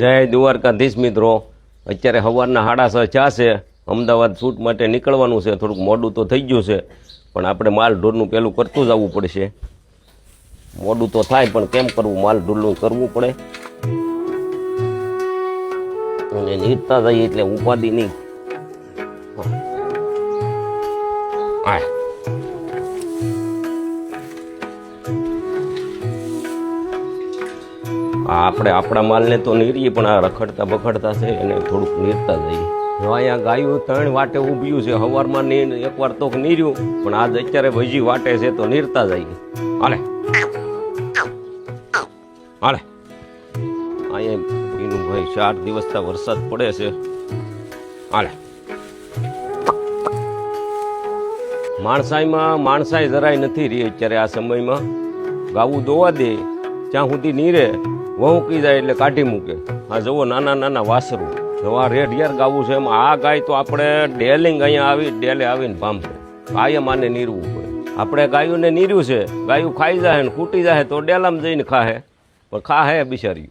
જય દ્વારકાધીશ મિત્રો, અત્યારે સવારના 6:30 છે. અમદાવાદ શૂટ માટે નીકળવાનું છે. થોડુંક મોડું તો થઈ ગયું છે, પણ આપણે માલ ઢોરનું પેલું કરતું જ આવવું પડશે. મોડું તો થાય પણ કેમ કરવું, માલ ઢોરનું કરવું પડે અને નીકળતા જઈએ એટલે ઉપાધિ નહીં. આપણે આપણા માલને તો નીરીએ, પણ આ રખડતા બખડતા છે એને થોડુંક નીરતા જઈએ. અહીંયા ગાયું 3 વાટે ઊભ્યું છે. સવારમાં એકવાર તો નીર્યું, પણ આજ અત્યારે ભજી વાટે છે તો નીરતા જઈએ. હાલે હાલે અહીંયા એનું ભાઈ 4 દિવસથી વરસાદ પડે છે. હાલે માણસાઈ જરાય નથી રહી અત્યારે આ સમયમાં. ગાવું દોવા દે ત્યાં સુધી નીરે, વહુકી જાય એટલે કાઢી મૂકે. આ જુઓ નાના નાના વાસરું, જવા રેડ યાર ગાવું છે. એમાં આ ગાય તો આપણે ડેલિંગ અહીંયા ડેલે આવીને ભાંભે. કાયમ આને નીરવું પડે. આપણે ગાયોને નીર્યું છે, ગાયું ખાઈ જાય ને ખૂટી જાય તો ડેલામાં જઈને ખાહે, પણ ખાહે બિચારી.